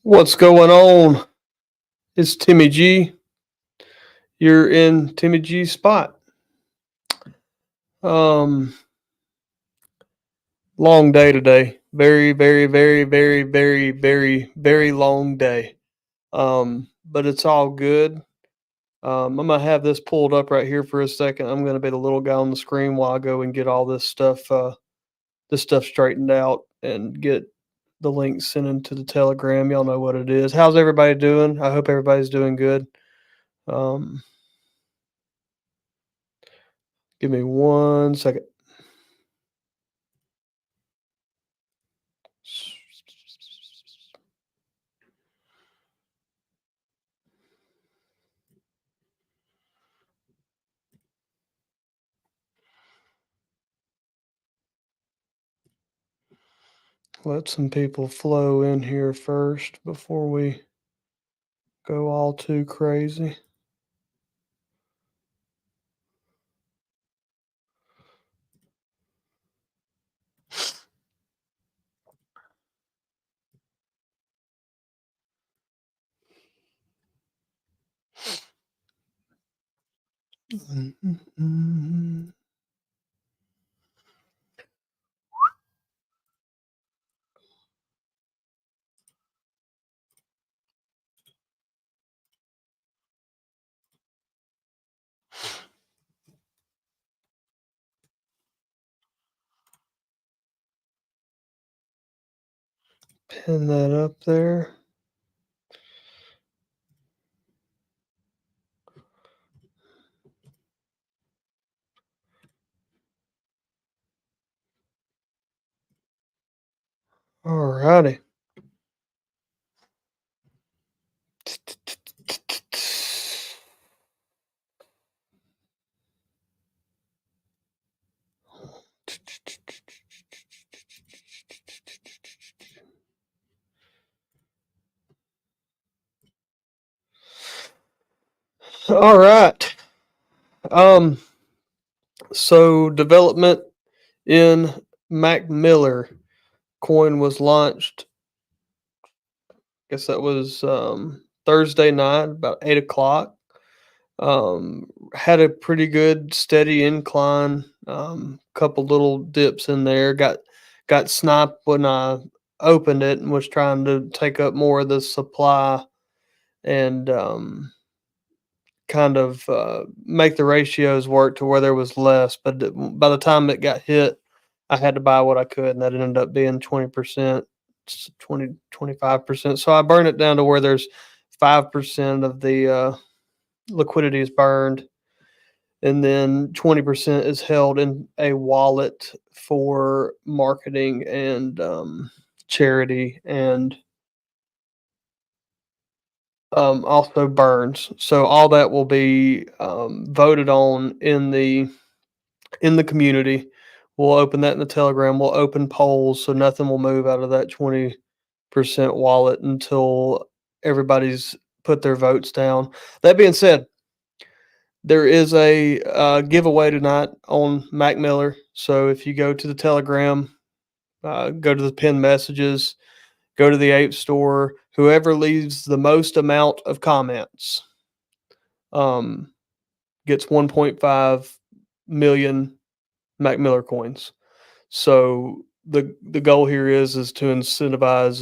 What's going on? It's Timmy G. You're in Timmy G's spot. Um, Long day today. Very, very, very, very, very, very, very long day. But it's all good. I'm gonna have this pulled up right here for a second. I'm gonna be the little guy on the screen while I go and get all this stuff straightened out and get the link sent into the Telegram. Y'all know what it is. How's everybody doing? I hope everybody's doing good. Um, Give me 1 second. Let some people flow in here first before we go all too crazy. Pin that up there. Alrighty. All right. Um, so development in Mac Miller coin was launched. I guess that was Thursday night, about 8 o'clock. Had a pretty good steady incline. Couple little dips in there. Got sniped when I opened it and was trying to take up more of the supply and kind of make the ratios work to where there was less. But by the time it got hit, I had to buy what I could, and that ended up being 20%, 25%. So I burned it down to where there's 5% of the liquidity is burned, and then 20% is held in a wallet for marketing and charity and also burns. So all that will be voted on in the community. We'll open that in the Telegram. We'll open polls, so nothing will move out of that 20% wallet until everybody's put their votes down. That being said, there is a giveaway tonight on Mac Miller. So if you go to the Telegram, go to the pinned messages, go to the Ape Store, whoever leaves the most amount of comments um, gets 1.5 million Mac Miller coins. So the goal here is to incentivize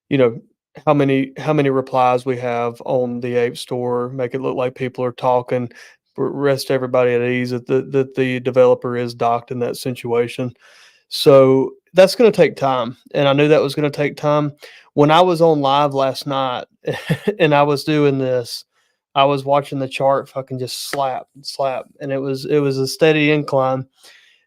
you know how many replies we have on the Ape Store, make it look like people are talking, rest everybody at ease that the developer is docked in that situation. So that's going to take time, and I knew that was going to take time. When I was on live last night and I was doing this, I was watching the chart fucking just slap and slap, and it was a steady incline.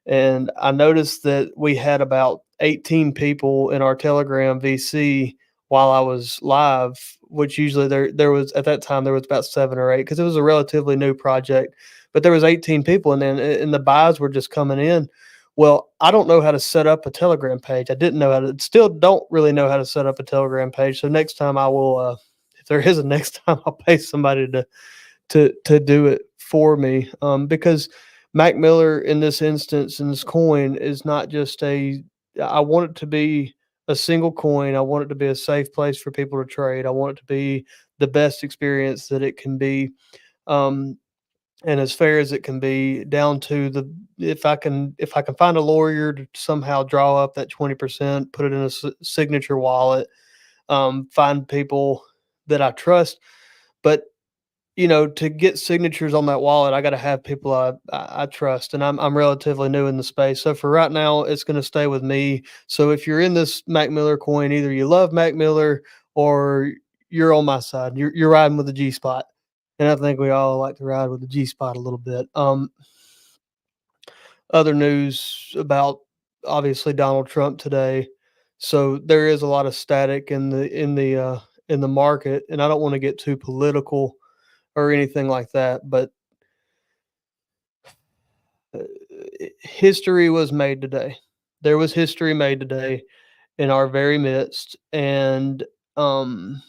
And I noticed that we had about 18 people in our Telegram VC while I was live, which usually there was at that time there was about 7 or 8 because it was a relatively new project, but there was 18 people, and then and the buys were just coming in. Well, I don't know how to set up a Telegram page. I didn't know how to, still don't really know how to set up a Telegram page. So next time I will, if there is a next time, I'll pay somebody to do it for me, because Mac Miller in this instance in this coin is not just a. I want it to be a single coin. I want it to be a safe place for people to trade. I want it to be the best experience that it can be. Um, and as fair as it can be, down to the if I can find a lawyer to somehow draw up that 20%, put it in a signature wallet, find people that I trust. But to get signatures on that wallet, I got to have people I trust, and I'm relatively new in the space. So for right now, it's going to stay with me. So if you're in this Mac Miller coin, either you love Mac Miller or you're on my side. You're riding with the G spot, and I think we all like to ride with the G spot a little bit. Other news about obviously Donald Trump today. So there is a lot of static in the market, and I don't want to get too political or anything like that, but uh, history was made today. There was history made today in our very midst, and um,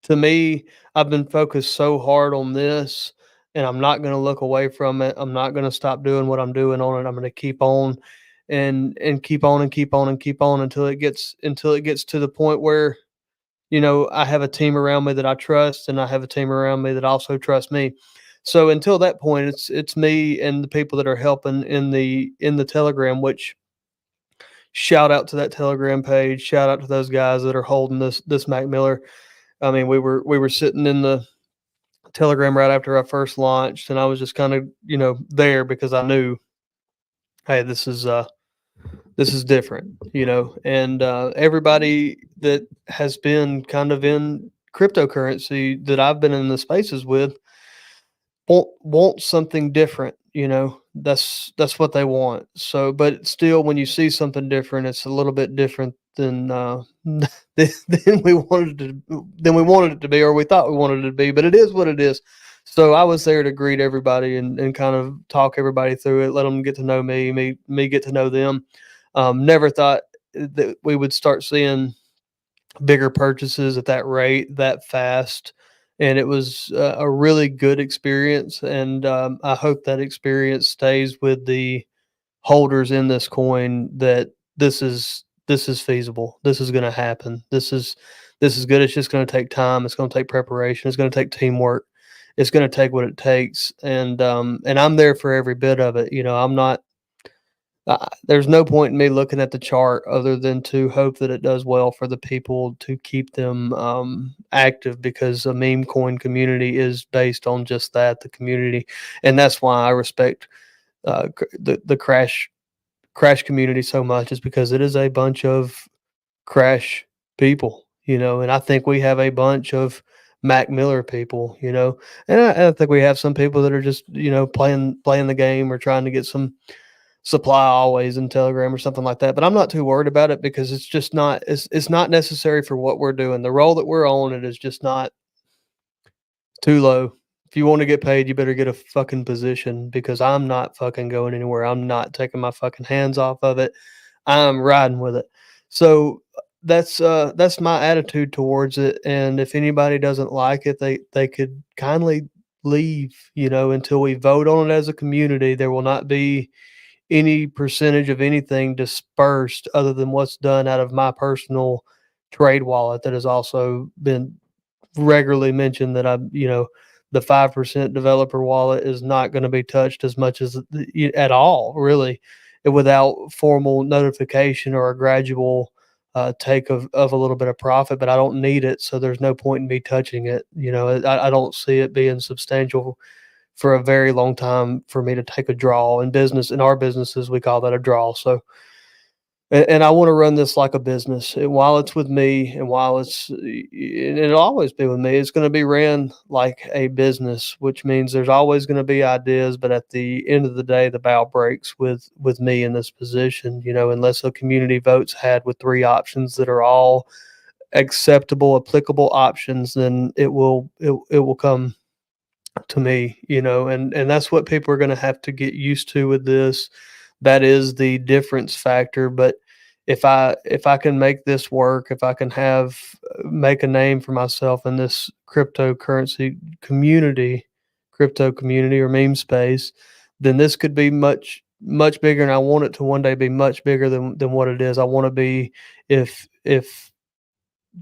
to me, I've been focused so hard on this, and I'm not going to look away from it. I'm not going to stop doing what I'm doing on it. I'm going to keep on and keep on and keep on and keep on until it gets to the point where I have a team around me that I trust, and I have a team around me that also trust me. So until that point, it's me and the people that are helping in the Telegram. Which shout out to that Telegram page. Shout out to those guys that are holding this Mac Miller. I mean, we were sitting in the Telegram right after I first launched, and I was just kind of there because I knew, hey, this is different, and everybody that has been kind of in cryptocurrency that I've been in the spaces with want something different. That's what they want. So, but still, when you see something different, it's a little bit different than than we wanted it to be, or we thought we wanted it to be. But it is what it is. So I was there to greet everybody and kind of talk everybody through it, let them get to know me get to know them. Never thought that we would start seeing bigger purchases at that rate that fast, and it was a really good experience. And I hope that experience stays with the holders in this coin, that this is feasible. This is going to happen. This is good. It's just going to take time. It's going to take preparation. It's going to take teamwork. It's going to take what it takes, and I'm there for every bit of it. I'm not. There's no point in me looking at the chart other than to hope that it does well for the people, to keep them active, because a meme coin community is based on just that, the community. And that's why I respect the crash community so much, is because it is a bunch of crash people, and I think we have a bunch of Mac Miller people, and I think we have some people that are just playing the game or trying to get some supply always in Telegram or something like that. But I'm not too worried about it, because it's not necessary for what we're doing. The role that we're on, it is just not too low. If you want to get paid, you better get a fucking position, because I'm not fucking going anywhere. I'm not taking my fucking hands off of it. I'm riding with it. So that's my attitude towards it. And if anybody doesn't like it, they could kindly leave, until we vote on it as a community. There will not be any percentage of anything dispersed other than what's done out of my personal trade wallet, that has also been regularly mentioned, that the 5% developer wallet is not going to be touched as much as at all, really, without formal notification or a gradual take of a little bit of profit. But I don't need it, so there's no point in me touching it. I don't see it being substantial for a very long time for me to take a draw. In our businesses, we call that a draw. So, and I want to run this like a business. And while it's with me, and and it'll always be with me, it's going to be ran like a business, which means there's always going to be ideas. But at the end of the day, the bow breaks with me in this position, unless a community vote's had with three options that are all acceptable, applicable options, then it will come to me, and that's what people are going to have to get used to with this. That is the difference factor. But if I can make this work, if I can make a name for myself in this crypto community or meme space, then this could be much much bigger, and I want it to one day be much bigger than what it is. I want to be, if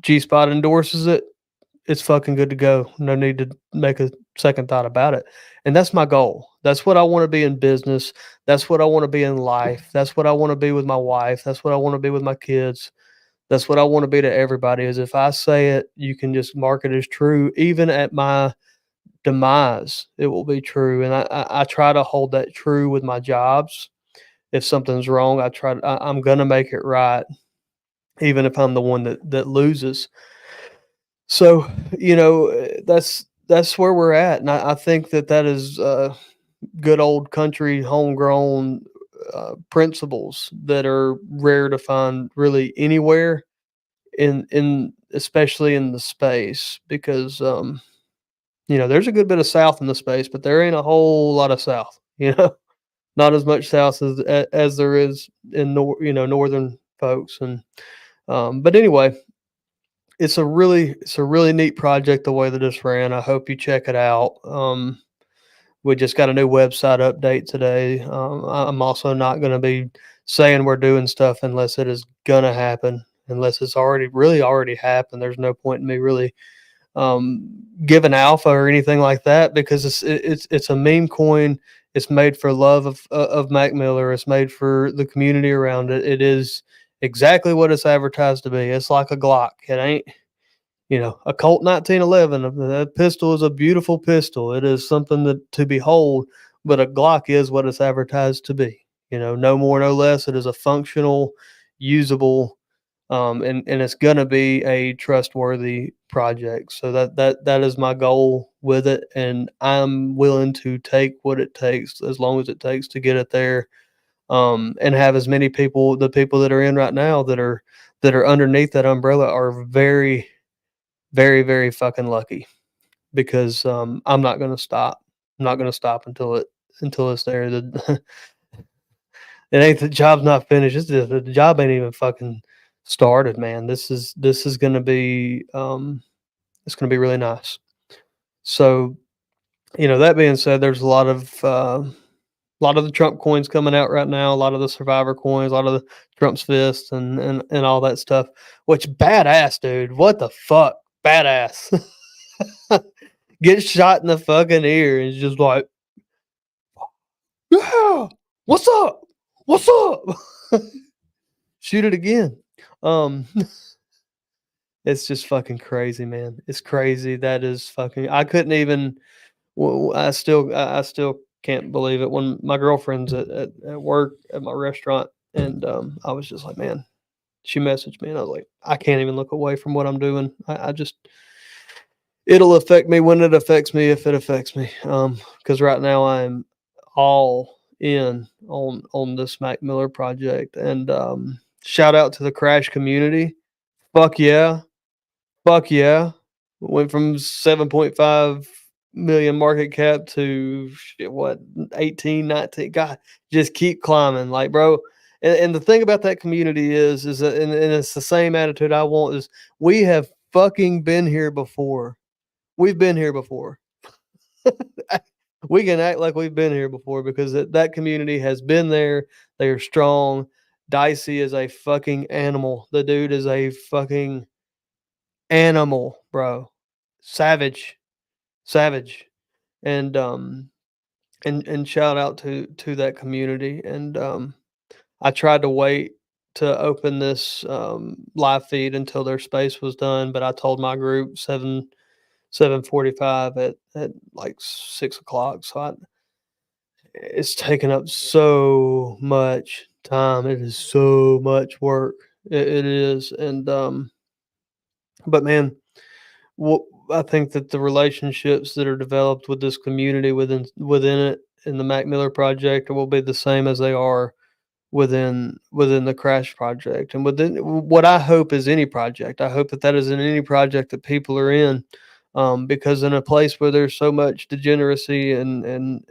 G Spot endorses it, it's fucking good to go. No need to make a second thought about it. And that's my goal. That's what I want to be in business. That's what I want to be in life. That's what I want to be with my wife. That's what I want to be with my kids. That's what I want to be to everybody. Is if I say it, you can just mark it as true. Even at my demise, it will be true. And I try to hold that true with my jobs. If something's wrong, I'm gonna make it right, even if I'm the one that loses. So, that's where we're at, and I think that is good old country homegrown principles that are rare to find really anywhere in especially in the space because there's a good bit of South in the space, but there ain't a whole lot of South. Not as much South as there is in northern folks, and but anyway, it's a really neat project the way that it's ran. I hope you check it out. We just got a new website update today. I'm also not going to be saying we're doing stuff unless it is gonna happen. Unless it's already happened. There's no point in me really giving alpha or anything like that because it's a meme coin. It's made for love of Mac Miller. It's made for the community around it. It is exactly what it's advertised to be. It's like a Glock. It ain't a Colt 1911. That pistol is a beautiful pistol. It is something that to behold, but a Glock is what it's advertised to be. No more, no less. It is a functional, usable, and it's gonna be a trustworthy project. So that is my goal with it, and I'm willing to take what it takes as long as it takes to get it there. And have as many people, the people that are in right now that are underneath that umbrella are very, very, very fucking lucky because I'm not gonna stop. I'm not gonna stop until it's there. It ain't the job's not finished. It's just, the job ain't even fucking started, man. This is gonna be it's gonna be really nice. So that being said, there's a lot of the Trump coins coming out right now. A lot of the Survivor coins. A lot of the Trump's fist and all that stuff. Which badass, dude. What the fuck, badass. Get shot in the fucking ear and it's just like, yeah, what's up? What's up? Shoot it again. Um, it's just fucking crazy, man. It's crazy. That is fucking. I couldn't even. Well, I still can't believe it when my girlfriend's at work at my restaurant, and I was just like, man. She messaged me, and I was like, I can't even look away from what I'm doing. I just it'll affect me when it affects me if it affects me. Because right now I'm all in on this Mac Miller project, and shout out to the Crash community. Fuck yeah, fuck yeah. Went from 7.5 million market cap to shit, what 18, 19. God, just keep climbing, like bro. And the thing about that community is that, and it's the same attitude I want is we have fucking been here before. We've been here before. We can act like we've been here before because that community has been there. They are strong. Dicey is a fucking animal. The dude is a fucking animal, bro. Savage, savage, and shout out to that community. And I tried to wait to open this live feed until their space was done, but I told my group 7:45 at like 6 o'clock. So it's taken up so much time. It is so much work. It is, and but man, what I think that the relationships that are developed with this community within it in the Mac Miller project will be the same as they are within the Crash project, and within what I hope is any project. I hope that is in any project that people are in, because in a place where there's so much degeneracy and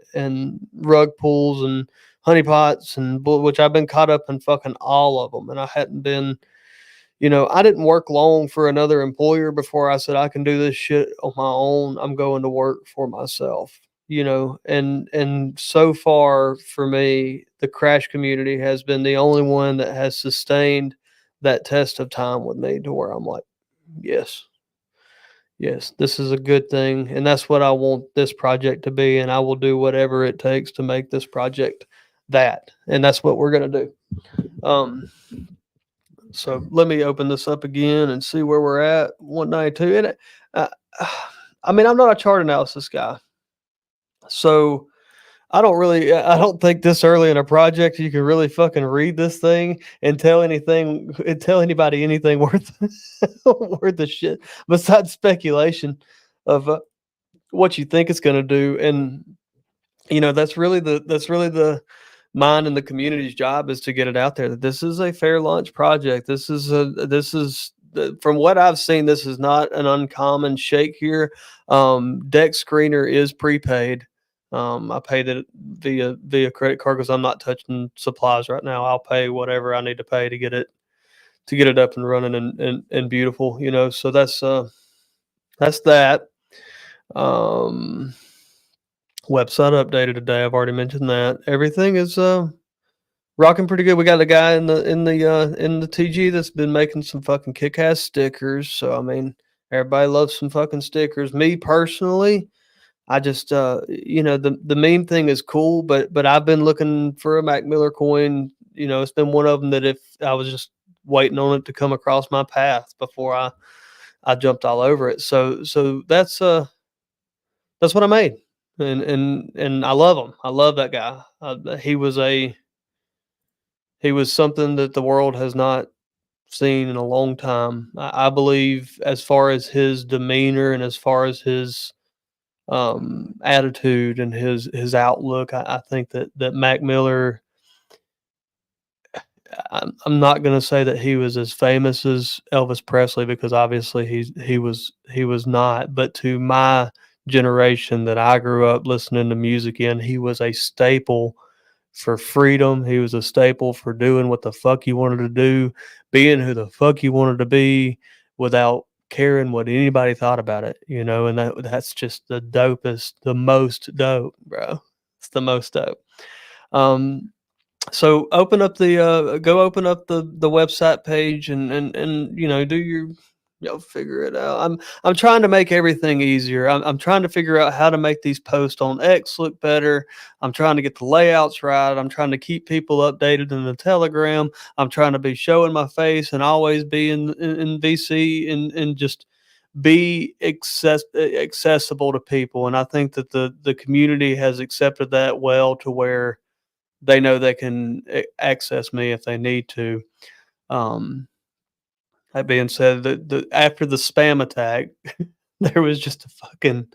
rug pulls and honeypots and which I've been caught up in fucking all of them, and I hadn't been. I didn't work long for another employer before I said I can do this shit on my own. I'm going to work for myself. And so far for me, the crash community has been the only one that has sustained that test of time with me to where I'm like, yes, yes, this is a good thing. And that's what I want this project to be. And I will do whatever it takes to make this project that. And that's what we're going to do. Um, so let me open this up again and see where we're at. 192. And uh, I mean, I'm not a chart analysis guy. So I don't think this early in a project you can really fucking read this thing and tell anybody anything worth worth the shit besides speculation of what you think it's going to do. And that's really the mine and the community's job is to get it out there that this is a fair launch project. From what I've seen, this is not an uncommon shake here. Deck screener is prepaid. I paid it via credit card because I'm not touching supplies right now. I'll pay whatever I need to pay to get it up and running and beautiful. So that's that. Um, Website updated today. I've already mentioned that. Everything is rocking pretty good. We got a guy in the TG that's been making some fucking kick ass stickers. So I mean, everybody loves some fucking stickers. Me personally, I just the meme thing is cool, but I've been looking for a Mac Miller coin. It's been one of them that if I was just waiting on it to come across my path before I jumped all over it. So that's what I made. And I love him. I love that guy. He was something that the world has not seen in a long time. I believe, as far as his demeanor and as far as his attitude and his outlook, I think that Mac Miller. I'm not going to say that he was as famous as Elvis Presley because obviously he was not. But to my generation that I grew up listening to music in, he was a staple for freedom. He was a staple for doing what the fuck you wanted to do, being who the fuck you wanted to be without caring what anybody thought about it, and that's just the dopest, the most dope, bro. It's the most dope. So go open up the website page and do your figure it out. I'm trying to make everything easier. I'm trying to figure out how to make these posts on X look better. I'm trying to get the layouts right. I'm trying to keep people updated in the Telegram. I'm trying to be showing my face and always be in VC and just be accessible to people. And I think that the community has accepted that well to where they know they can access me if they need to. Um, that being said, after the spam attack, there was just a fucking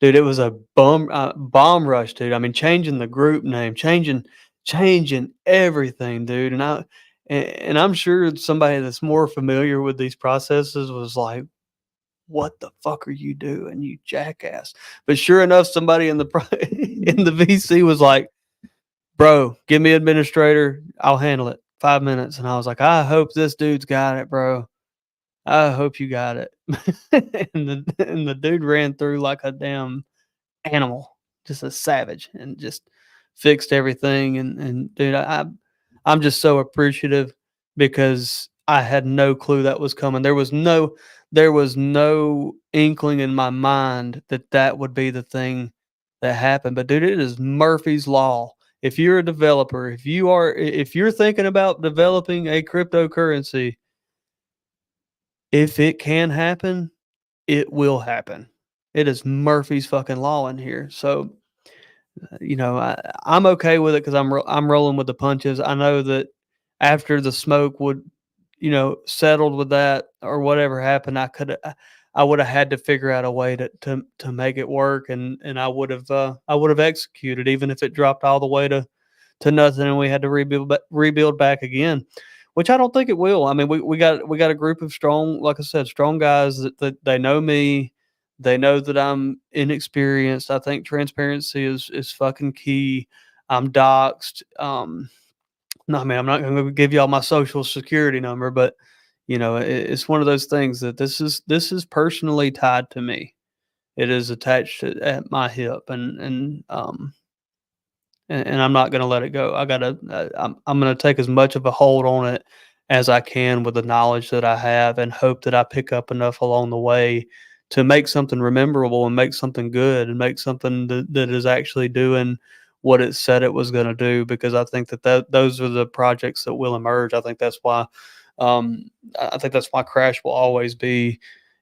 dude. It was a bomb rush, dude. I mean, changing the group name, changing everything, dude. And I'm sure somebody that's more familiar with these processes was like, "What the fuck are you doing, you jackass?" But sure enough, somebody in the in the VC was like, "Bro, give me administrator. I'll handle it. 5 minutes." And I was like, I hope this dude's got it, bro. I hope you got it. And the dude ran through like a damn animal, just a savage, and just fixed everything. And dude, I'm just so appreciative because I had no clue that was coming. There was no inkling in my mind that that would be the thing that happened. But dude, it is Murphy's law. If you're a developer, if you're thinking about developing a cryptocurrency, if it can happen, it will happen. It is Murphy's fucking law in here. So, I'm okay with it because I'm rolling with the punches. I know that after the smoke would, settled with that or whatever happened, I would have had to figure out a way to make it work, and I would have executed even if it dropped all the way to nothing and we had to rebuild back again, which I don't think it will. I mean, we got a group of strong, like I said, strong guys that they know me. They know that I'm inexperienced. I think transparency is fucking key. I'm doxxed. No, man, I'm not going to give y'all my social security number, but it's one of those things that this is personally tied to me. It is attached at my hip, and and I'm not gonna let it go. I'm gonna take as much of a hold on it as I can with the knowledge that I have, and hope that I pick up enough along the way to make something rememberable and make something good and make something that is actually doing what it said it was gonna do. Because I think that those are the projects that will emerge. Um, I think that's why Crash will always be,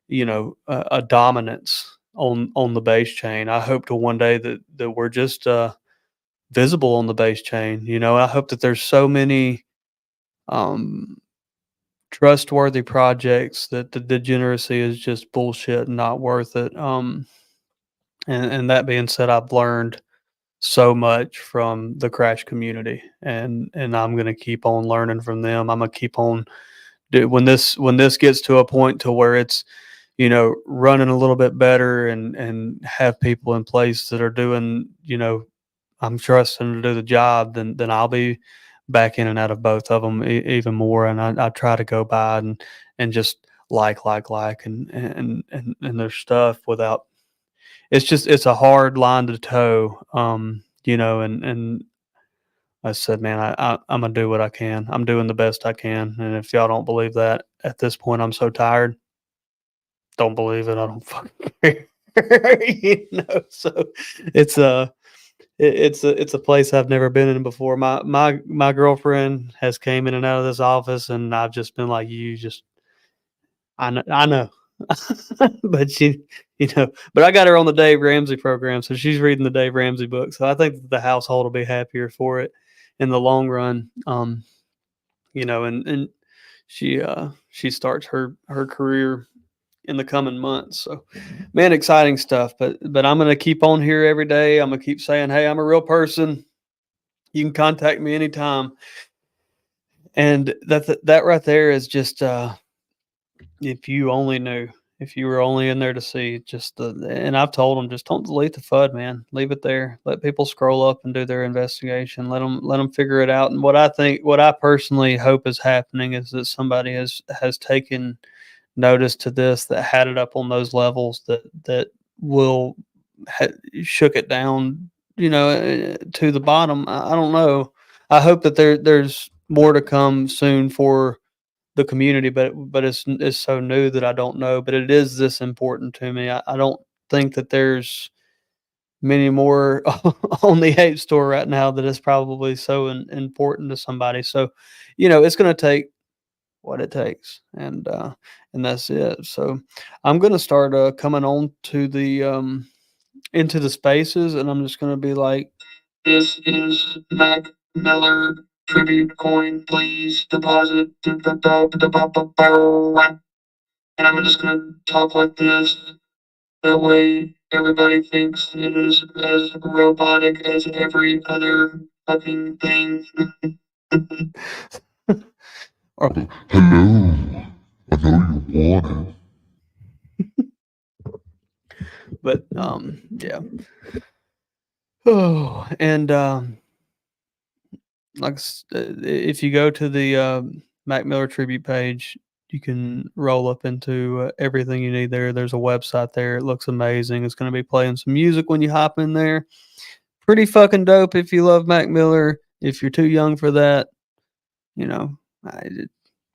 a dominance on the base chain. I hope to one day that we're just visible on the base chain. I hope that there's so many um, trustworthy projects that the degeneracy is just bullshit and not worth it. And that being said, I've learned so much from the Crash community, and I'm gonna keep on learning from them. I'm gonna keep on when this gets to a point to where it's running a little bit better, and have people in place that are doing, I'm trusting to do the job, then I'll be back in and out of both of them even more. And I try to go by and just like and their stuff without. It's a hard line to toe, and I said, man, I'm gonna do what I can. I'm doing the best I can, and if y'all don't believe that at this point, I'm so tired. Don't believe it. I don't fucking care. So it's a it's a place I've never been in before. My girlfriend has came in and out of this office, and I've just been like, you just I know, but but I got her on the Dave Ramsey program, so she's reading the Dave Ramsey book. So I think that the household will be happier for it in the long run. And she starts her career in the coming months. So, man, exciting stuff. But I'm gonna keep on here every day. I'm gonna keep saying, hey, I'm a real person. You can contact me anytime. And that right there is just if you only knew, if you were only in there to see just the. And I've told them, just don't delete the FUD, man. Leave it there. Let people scroll up and do their investigation. Let them figure it out. And what I personally hope is happening is that somebody has taken notice to this, that had it up on those levels, that will shook it down, to the bottom. I don't know. I hope that there's more to come soon for the community, but it's so new that I don't know. But it is this important to me. I don't think that there's many more on the ape store right now that is probably so important to somebody. So, it's going to take what it takes, and that's it. So I'm gonna start coming on to the into the spaces, and I'm just gonna be like, this is Mac Miller tribute coin, please deposit. And I'm just gonna talk like this. That way everybody thinks it is as robotic as every other fucking thing. Or, hello. I know you want it. But yeah. Oh, and if you go to the Mac Miller tribute page, you can roll up into everything you need there. There's a website there. It looks amazing. It's going to be playing some music when you hop in there. Pretty fucking dope if you love Mac Miller. If you're too young for that, you know, I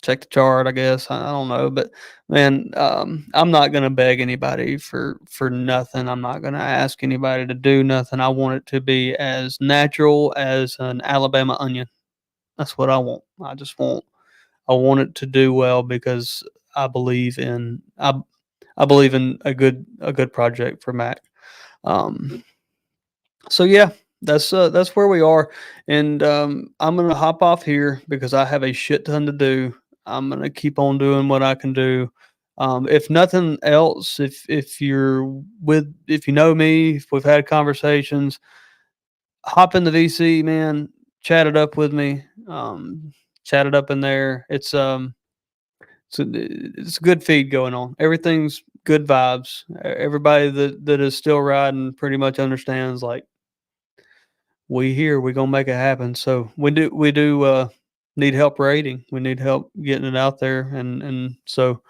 check the chart, I guess. I don't know, but man, I'm not gonna beg anybody for nothing. I'm not gonna ask anybody to do nothing. I want it to be as natural as an Alabama onion. That's what I want. I want it to do well because I believe in I I believe in a good project for Mac. Um, so yeah, that's where we are, and I'm gonna hop off here because I have a shit ton to do. I'm gonna keep on doing what I can do. If nothing else, if you know me, if we've had conversations, hop in the VC, man, chat it up with me, chat it up in there. It's a good feed going on. Everything's good vibes. Everybody that is still riding pretty much understands, like, we here, we gonna make it happen. So we do need help rating. We need help getting it out there, and so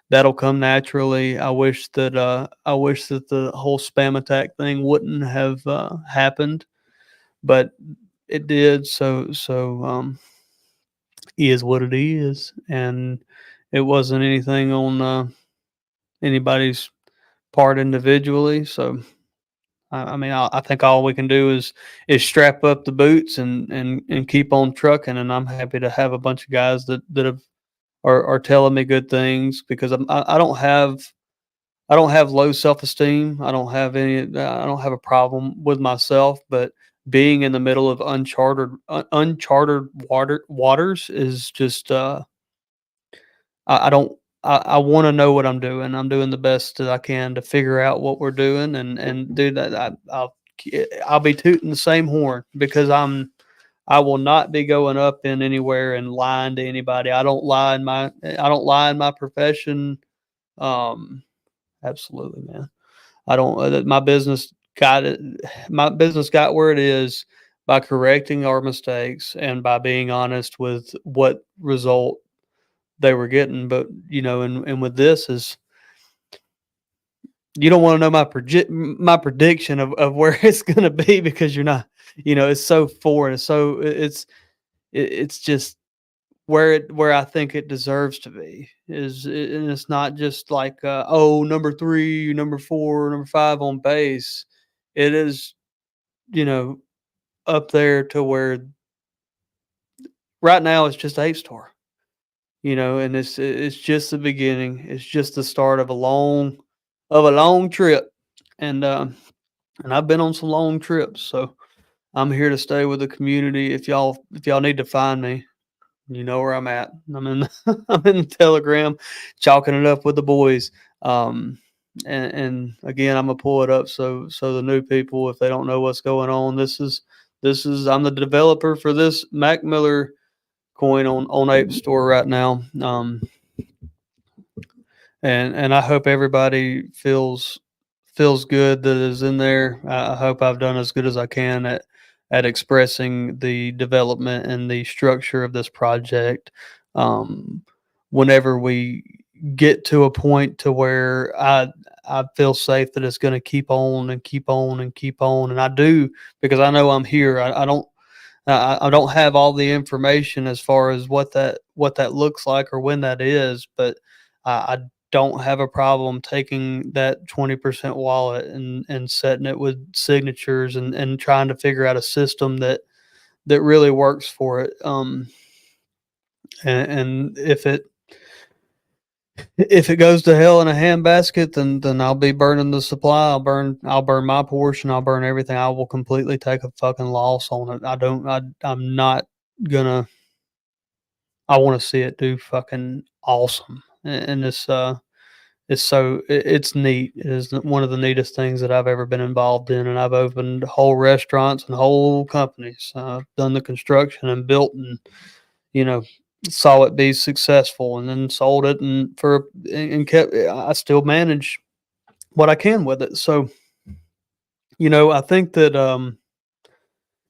that'll come naturally. I wish that the whole spam attack thing wouldn't have happened, but it did. Is what it is, and it wasn't anything on anybody's part individually. So I mean, I think all we can do is strap up the boots and keep on trucking. And I'm happy to have a bunch of guys that are telling me good things because I don't have low self esteem. I don't have a problem with myself, but being in the middle of uncharted waters is just I don't I want to know what I'm doing. I'm doing the best that I can to figure out what we're doing and do that. I'll be tooting the same horn because I will not be going up in anywhere and lying to anybody. I don't lie in my profession. Um, absolutely, man. I don't. My business got where it is by correcting our mistakes and by being honest with what result they were getting. But and with this is you don't want to know my prediction of where it's going to be because you're not. It's so foreign. It's just where I think it deserves to be and it's not just like oh number 3, number 4, number 5 on base. It is you know up there to where right now it's just Ape Store, and it's just the beginning. It's just the start of a long trip, and I've been on some long trips, so I'm here to stay with the community. If y'all need to find me, you know where I'm at. I'm in the Telegram, chalking it up with the boys. And again, I'm gonna pull it up so the new people, if they don't know what's going on, this is I'm the developer for this Mac Miller coin on Ape Store right now. And I hope everybody feels good that is in there. I hope I've done as good as I can at expressing the development and the structure of this project. Um, Whenever we get to a point to where I feel safe that it's going to keep on and keep on and keep on, and I do because I know I'm here. I don't have all the information as far as what that looks like or when that is, but I don't have a problem taking that 20% wallet and setting it with signatures and trying to figure out a system that really works for it. And if it goes to hell in a handbasket, then I'll be burning the supply. I'll burn my portion. I'll burn everything. I will completely take a fucking loss on it. I'm not gonna. I want to see it do fucking awesome, and it's neat. It is one of the neatest things that I've ever been involved in, and I've opened whole restaurants and whole companies. I've done the construction and built and you know saw it be successful, and then sold it and kept. I still manage what I can with it. So I think that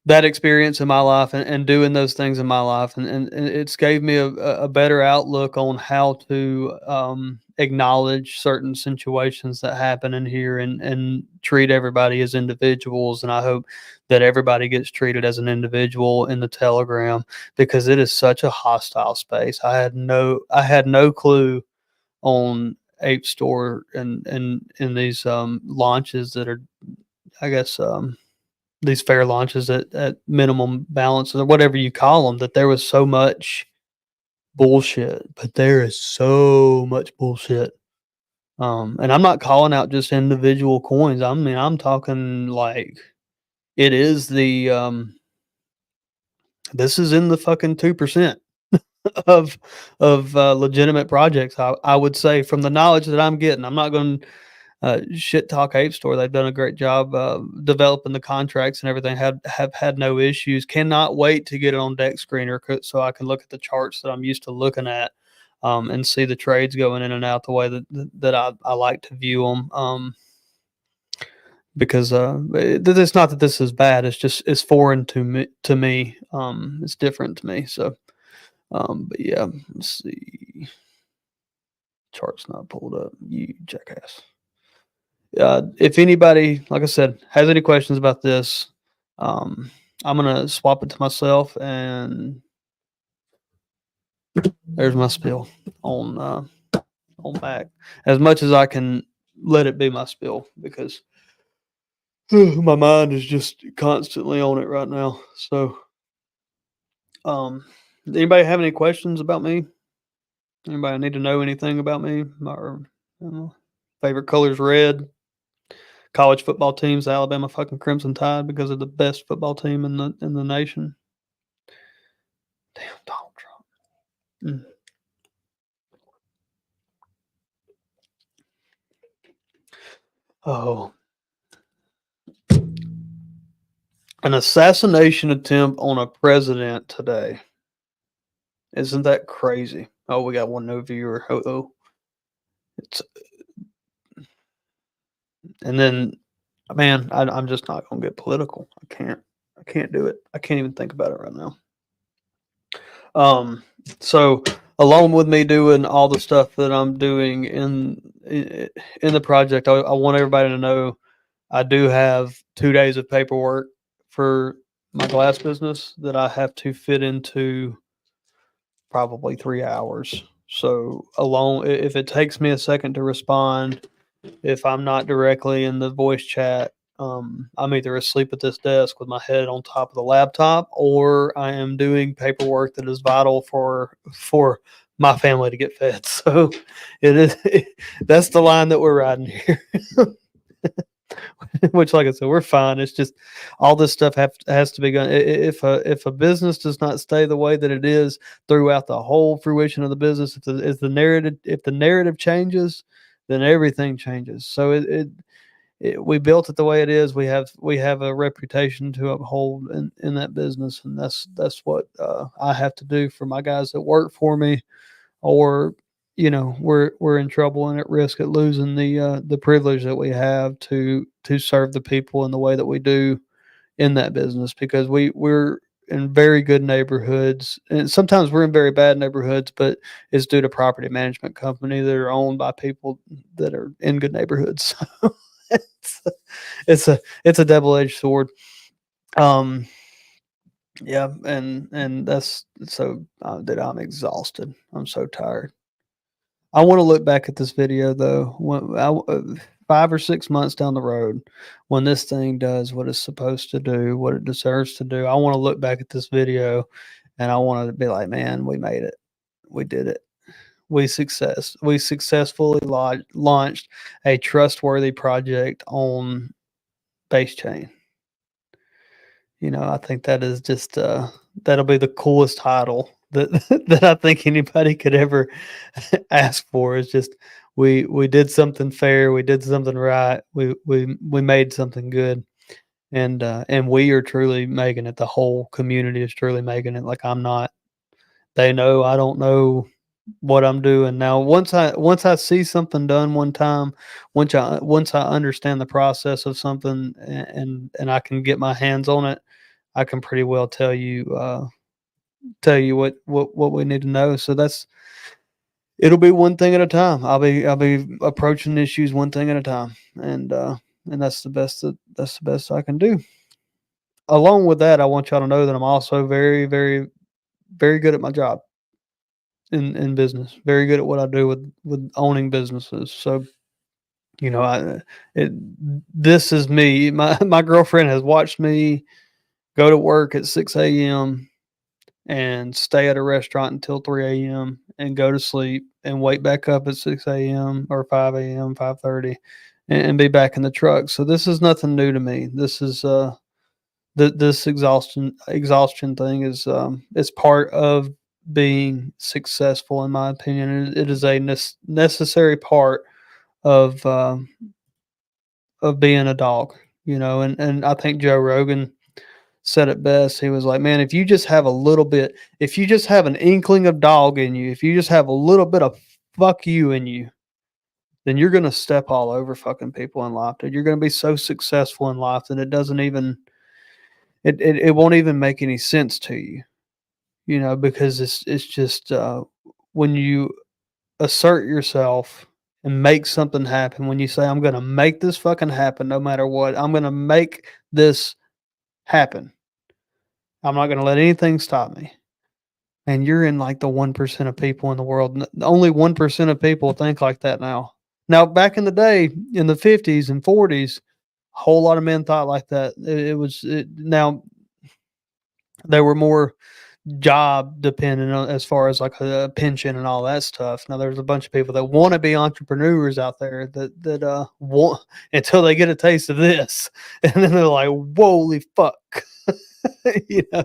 that experience in my life and doing those things in my life and it's gave me a better outlook on how to acknowledge certain situations that happen in here and treat everybody as individuals. And I hope that everybody gets treated as an individual in the Telegram because it is such a hostile space. I had no clue on Ape Store and in these launches that are, I guess, these fair launches at minimum balance or whatever you call them, that there was so much bullshit. But there is so much bullshit. And I'm not calling out just individual coins. I mean, I'm talking like it is this is in the fucking 2% of legitimate projects. I would say from the knowledge that I'm getting. I'm not going to shit talk Ape Store. They've done a great job developing the contracts and everything. Have had no issues. Cannot wait to get it on Deck Screener so I can look at the charts that I'm used to looking at and see the trades going in and out the way that I like to view them. Because it's not that this is bad. It's just it's foreign to me. It's different to me. So, but yeah, let's see. Chart's not pulled up. You jackass. If anybody, like I said, has any questions about this, I'm gonna swap it to myself, and there's my spill on Mac. As much as I can let it be my spill, because my mind is just constantly on it right now. So, anybody have any questions about me? Anybody need to know anything about me? Or favorite color is red. College football teams, the Alabama fucking Crimson Tide, because they're the best football team in the nation. Damn Donald Trump. Mm. Oh, an assassination attempt on a president today. Isn't that crazy? Oh, we got one new viewer. Oh, it's and then, man, I'm just not gonna get political. I can't. I can't do it. I can't even think about it right now. Um, so along with me doing all the stuff that I'm doing in the project, I want everybody to know I do have 2 days of paperwork for my glass business that I have to fit into probably 3 hours. So alone, if it takes me a second to respond, if I'm not directly in the voice chat, I'm either asleep at this desk with my head on top of the laptop, or I am doing paperwork that is vital for my family to get fed. So it is that's the line that we're riding here. Which, like I said, we're fine. It's just all this stuff has to be done. If a business does not stay the way that it is throughout the whole fruition of the business, if the narrative changes, then everything changes. So we built it the way it is. We have a reputation to uphold in that business, and that's what I have to do for my guys that work for me, or we're in trouble and at risk at losing the privilege that we have to serve the people in the way that we do in that business, because we're in very good neighborhoods, and sometimes we're in very bad neighborhoods, but it's due to property management company that are owned by people that are in good neighborhoods. it's it's a double-edged sword. um yeah, and that's so that I'm exhausted. I'm so tired. I want to look back at this video though, 5 or 6 months down the road, when this thing does what it's supposed to do, what it deserves to do. I want to look back at this video, and I want to be like, man, we made it. We did it. We successfully launched a trustworthy project on base chain. I think that is just that'll be the coolest title that that I think anybody could ever ask for. Is just we did something fair, we did something right, we made something good, and we are truly making it. The whole community is truly making it. Like, I'm not. They know I don't know what I'm doing now. Once I see something done one time, once I understand the process of something, and I can get my hands on it, I can pretty well tell you what we need to know. So it'll be one thing at a time. I'll be approaching issues one thing at a time, and that's the best I can do. Along with that, I want y'all to know that I'm also very, very, very good at my job in business. Very good at what I do with owning businesses. So I it this is me. My girlfriend has watched me go to work at 6 a.m. and stay at a restaurant until 3 a.m. and go to sleep and wake back up at 6 a.m. or 5 a.m., 5:30, and be back in the truck. So this is nothing new to me. This is this exhaustion thing is part of being successful, in my opinion. It is a necessary part of being a dog, and I think Joe Rogan said it best. He was like, "Man, if you just have a little bit, if you just have an inkling of dog in you, if you just have a little bit of fuck you in you, then you're gonna step all over fucking people in life. Dude. You're gonna be so successful in life that it won't even make any sense to you, because it's just when you assert yourself and make something happen. When you say, I'm gonna make this fucking happen, no matter what, I'm gonna make this happen." I'm not gonna let anything stop me. And you're in like the 1% of people in the world. Only 1% of people think like that now. Now, back in the day, in the 50s and 40s, a whole lot of men thought like that. Now they were more job dependent on as far as like a pension and all that stuff. Now there's a bunch of people that want to be entrepreneurs out there that want until they get a taste of this, and then they're like, "Holy fuck!" you know.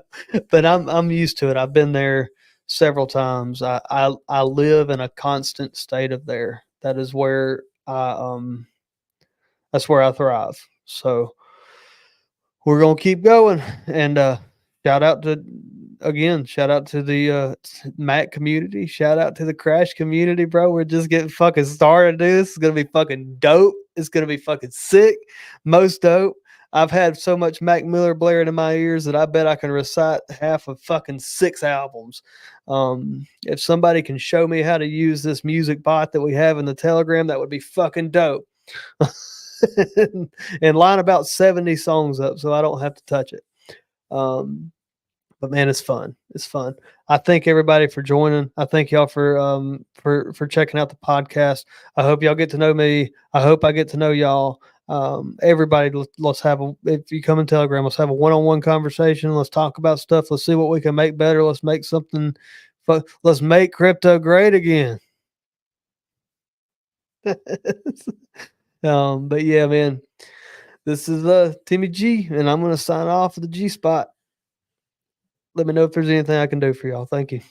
But I'm used to it. I've been there several times. I live in a constant state of there. That's where I thrive. So we're gonna keep going. And shout out to shout out to the Mac community. Shout out to the Crash community, bro. We're just getting fucking started, dude. This is gonna be fucking dope. It's gonna be fucking sick. Most dope. I've had so much Mac Miller blaring in my ears that I bet I can recite half of fucking 6 albums. If somebody can show me how to use this music bot that we have in the Telegram, that would be fucking dope. And line about 70 songs up so I don't have to touch it. But man, it's fun. It's fun. I thank everybody for joining. I thank y'all for checking out the podcast. I hope y'all get to know me. I hope I get to know y'all. Everybody, let's have if you come in Telegram, let's have a one-on-one conversation. Let's talk about stuff. Let's see what we can make better. Let's make something. Let's make crypto great again. But yeah, man, this is Timmy G, and I'm gonna sign off the G Spot. Let me know if there's anything I can do for y'all. Thank you.